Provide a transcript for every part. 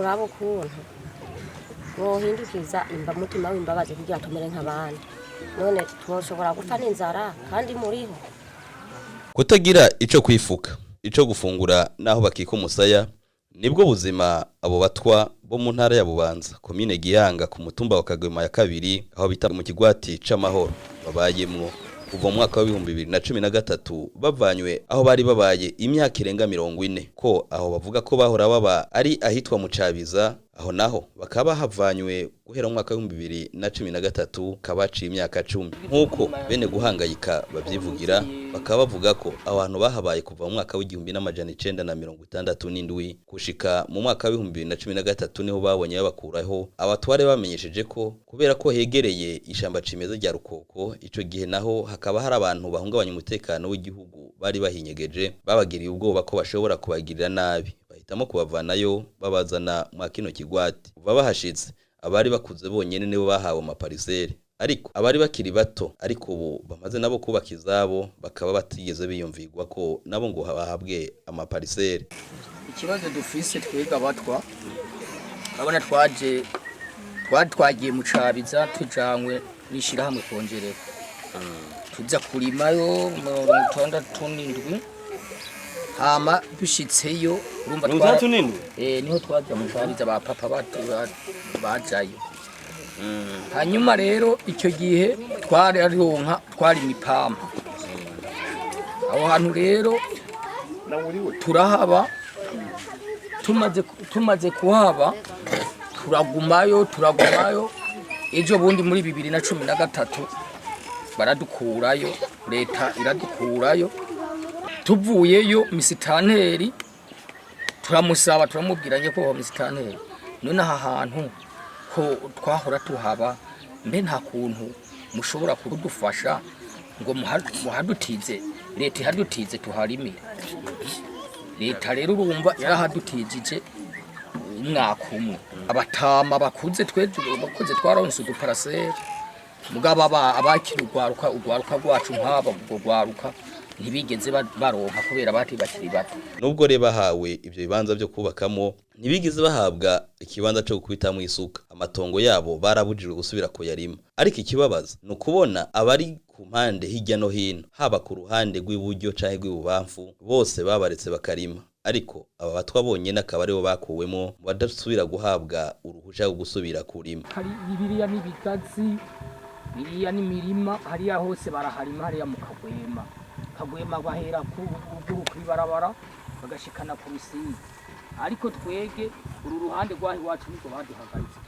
boraba ukuntu bohindukiza mutima w'imbabazi kugira tumere nk'abandi none twoshobora gupfa n'inzara kandi muriho kutagira ico kwifuka ico gufungura naho bakika umusaya nibwo buzima abo batwa bo mu ntara ya Bubanza komine Gihanga ku mutumba wa Kagwema ya kabiri aho bita mu kigwati c'amahoro babayemwo kuva mu mwaka wa 2013 bavanywe aho bari babaye imyaka irenga 40 ko aho bavuga ko bahora baba ari ahitwa mu Cabiza aho naho bakaba havanywe guhera mu mwaka wa 2013 kabaciye imyaka 10 nkuko bene guhangayika bavyivugira bakaba bavuga ko abantu bahabaye kuva mu mwaka w'1967 kushika mu mwaka wa 2013 niho babonye babakuraho abatware bamenyesheje ko kubera ko hegereye ishamba cimeza rya Rukoko ico gihe naho hakaba hari abantu bahungabanya umutekano w'igihugu bari bahinyegeje babagiriye ubwoba ko bashobora kubagirira nabi bahitamo kubavanayo babazana mu kino kigwati baba bahashitse abari bakuze bonyene nibo bahawe amaparisere ariko abari bakiri bato ariko ubu bamaze nabo kubaka izabo bakaba batigeze biyumvirwa ko nabo ngo bahabwe amaparisere. Ikibazo dufise twiga batwa abana twagiye mu Cabiza tujanywe nishira hamwe kongerera tuza kurimayo 67 hama bishitseyo urumva niho twaje mu Cabiza ba papa bajayo hanyuma rero icyo gihe twari arironka twari mipampa aho hantu rero turahaba tumaze kuhaba turagumayo ejo bundi muri 2013 baradukurayo leta iradukurayo tuvuyeyo misitanteri turamusaba turamubwiranye ko misitanteri none aha hantu ko twahora tuhaba mbe nta kuntu mushobora kudufasha ngo muhadutize leta ihadutize tuharimire leta rero urumva yarahadutijije umwaka umwe abatama bakuze bakuze twaronse uduparasere mugaba abakiri ugwaruka rwacu nk'aba ubwo gwaruka ntibigeze baronka kubera bati bakiri bato nubwo reba hawe ibyo bibanza byo kubakamo ntibigeze bahabwa ikibanza cyo gukubitamo isuka amatongo yabo barabujijwe gusubira ko yarima ariko ikibabaza no kubona abari ku mpande hirya no hino haba ku ruhande rw'iburyo canke rw'ibubamfu bose babaretse bakarima ariko aba batwa bonyene akaba aribo bakuwemo badasubira guhabwa uruhusha rwo gusubira kurima hari bibiriya n'ibigazi biriya n'imirima hariya hose baraharima hariya mu Kagwema bahera ku barabara bagashikana ku Rusizi ariko twege uru ruhande rwahi wacu niko baduhagaritse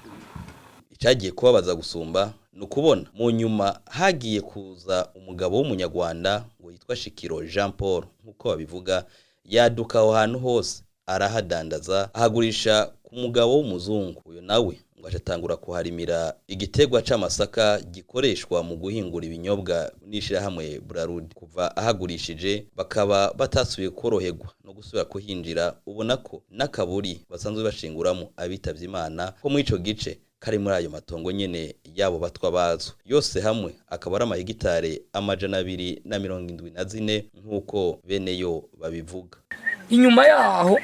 icyagiye kubabaza gusumba no kubona mu nyuma hagiye kuza umugabo w'umunyarwanda ngo yitwa Shikiro Jean Paul nkuko babivuga yaduka aho hantu hose arahadandaza ahagurisha ku mugabo w'umuzungu uyo nawe ngo atatangura kuharimira igitegwa c'amasaka gikoreshwa mu guhingura ibinyobwa nishira hamwe Brarud kuva ahagurishije bakaba batasubiye koroherwa no gusubira kuhinjira ubona ko nakaburi basanzwe bashinguramo abitavye Imana ko mu ico gice kari muri ayo matongo nyene yabo batwa bazo yose hamwe akaba ari amahegitare 274 nkuko bene yo babivuga. Inyuma yaho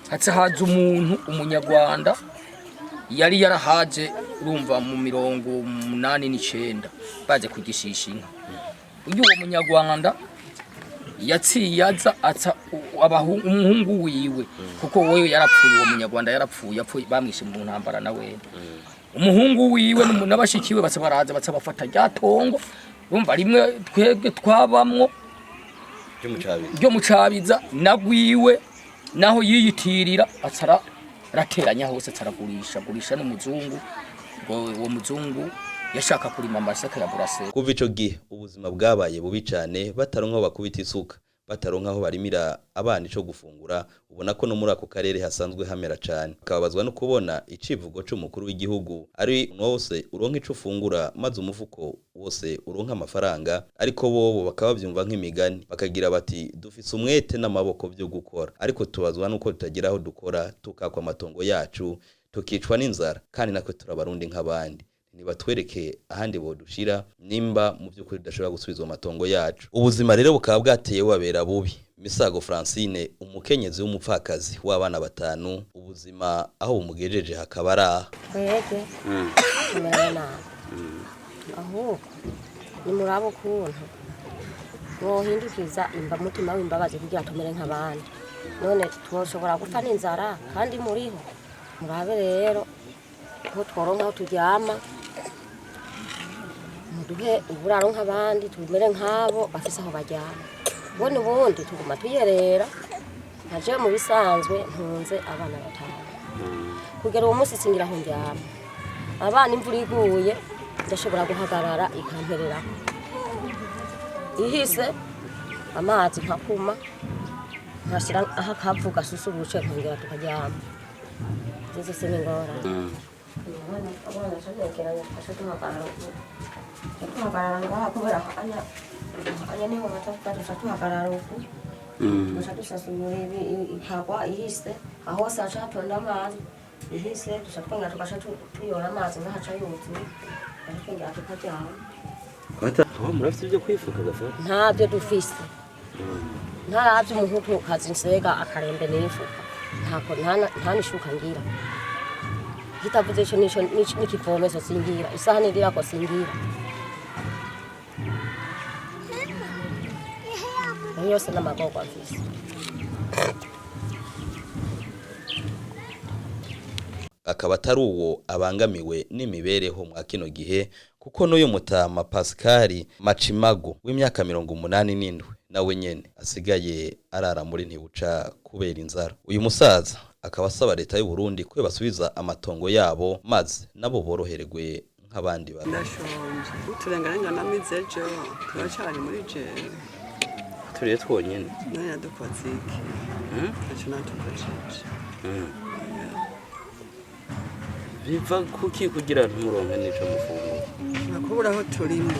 haza umuntu umunyarwanda yari yarahaje urumva mu 89 baje kugishisha inka uyu uwo munyarwanda yaciyaza atsa umuhungu wiwe kuko wewe yarapfuye uwo munyarwanda yarapfuye bamwishe mu ntambara nawe umuhungu wiwe n'abashikiwe baraza bafata ryatongo urumva rimwe twebwe twabamwo ryo mu Cabiza nagwiwe naho yiyitirira atsara rateranya hose tsaragurisha n'umuzungu ngo uwo muzungu yashaka kurima amasaka ya buraseri. Kuva ico gihe ubuzima bwabaye bubi cyane bataronka bakubita isuka bataronka aho barimira abana ico gufungura ubona ko no muri ako karere hasanzwe hamera cyane kababazwa no kubona icivugo c'umukuru w'igihugu ari wose uronka ico ufungura maze umufuko wose uronka amafaranga ariko bobo bakaba byumva nk'imigani bakagira bati dufise umwete n'amaboko byo gukora ariko tubazwa nuko tutagira aho dukora tukakwa amatongo yacu tukicwa n'inzara kandi nakwe turabarundi nk'abandi nibatwereke ahandi bodushira nimba mu byukuri dashobora gusubizwa amatongo yacu ubuzima rero bukaba bwateye wabera bubi Misago Francine umukenyezi w'umupfakazi w'abana batanu ubuzima aho bumugejeje hakaba araha twege tumerewe nabi ahubwo ni murabo ukuntu mwohindukiza mutima w'imbabazi kugira tumere nk'abandi none twoshobora gupfa n'inzara kandi muriho murabe rero ko tworonka aho turyama muduhe uburaro nk'abandi tumere nk'abo bafise aho baryama bone ubundi tuguma tuyerera ntaje mu bisanzwe ntunze abana batanu kugera uwo munsi singira aho ndyama abana imvura iguye ndashobora guhagarara ikamperera ihise amazi nkakuma nkashyira aho akavu gasusurutse nkongera tukaryama izo se n'ingorane abana shanekeranye twashe tuhagarara ngaha kubera anya niho batavuga tuhagarara uku duca dusasura ikagwa ihise aho hose haca hatonda amazi ihise duca twongera tugaca tuyora amazi ngahaca yuzuye twongera tukaryama murafite ibyo kwifuka gafata ntabyo dufise ntaravye umuntu kazi nsega akarembe n'ifuka nta nishuka ngira kitavuze ico n'ikivomezo singira isaha nirira ko singira yose n'amagorwa mfise akaba atari uwo abangamiwe n'imibereho mwa kino gihe kuko n'uyu mutama Pascal Macimago w'imyaka 87 nawe nyene asigaye arara muri ntibuca kubera inzara uyu musaza akaba asaba leta y'u Burundi ko basubiza amatongo yabo maze nabo borohererwe nk'abandi bana ndashonje uturenganya namizejo turacari muri je turiye twonyene naya dukozike acho natukojeje biva kuki kugira ntumuronke nico mufungura nakubura aho turimo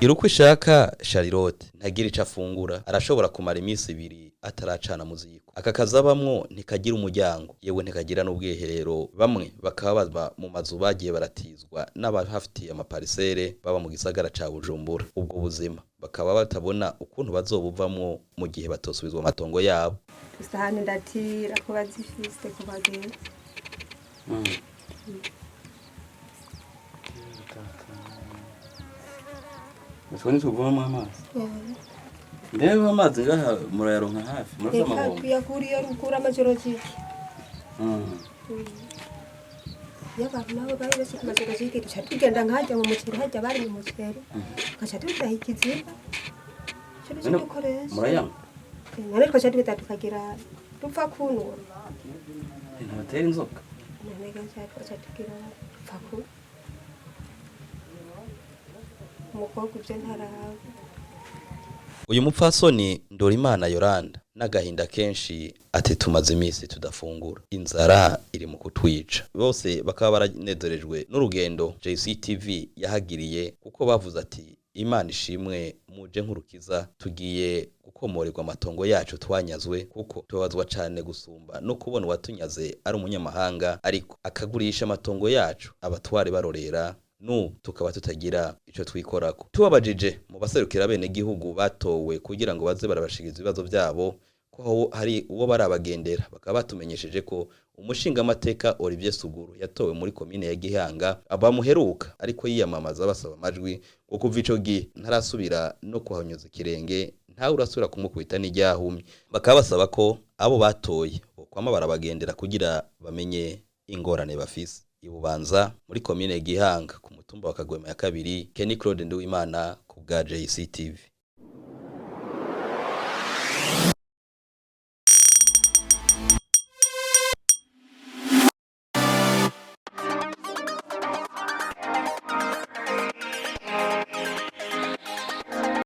Iruko ishaka Charlotte ntagira ico afungura arashobora kumara iminsi 2 ataracana muziko aka kazabamwo ntikagira umuryango yewe ntikagira n'ubwiherero bamwe bakaba baba mu mazu bagiye baratizwa n'abahafitiye amaparisere baba mu gisagara ca Bujumbura ubwo buzima bakaba batabona ukuntu bazobuvamwo mu gihe batosubizwa amatongo yabo Sahani ndatira kuba zifise kubagenda Mutwani tuvoma amazi. Ndeba amazi ngaha murayaronka hafi. Murafite amabombo. Eka kuyakuriye rukura amajoro ziki. Y'abantu nabo bari bashika amajoro ziki duca tugenda nkajya mu muceri hajya bari mu muceri. Gaca tutaha ikiziba. Cyo cyo dukoresha. Murayanga. None twaca twita tukagira dupfa kunura. Ntatera inzoka. None gaca twaca tugira dupfa kunura. Umukobwa ivyo ntarawe. Uyu mupfasoni Ndorimana Yolanda n'agahinda kenshi ati tumaze iminsi tudafungura inzara iri mu kutwica bose bakaba baranezerejwe n'urugendo JCTV yahagiriye kuko bavuze ati Imana ishimwe muje nk'urukiza tugiye gukomorerwa amatongo yacu twanyazwe kuko tubazwa cyane gusumba no kubona watunyaze ari umunyamahanga ariko akagurisha amatongo yacu abatware barorera tukaba tutagira ico twikorako tubabajije mu baserukira bene gihugu batowe kugira ngo baze barabashikiza ibibazo byabo ko hari uwo barabagendera bakaba batumenyesheje ko umushinga amateka Olivier Suguru yatowe muri commune ya Gihanga abamuheruka ariko yiyamamaza basaba amajwi ngo kuva ico gihe ntarasubira no kuhanyuza kirenge nta urasubira kumukubita n'ijyahumye bakaba basaba ko abo batoye kwama barabagendera kugira bamenye ingorane bafise Ibubanza muri commune Gihanga ku mutumba wa Kagwema ya 2 Kenny Claude Nduwimana ku bwa JCTV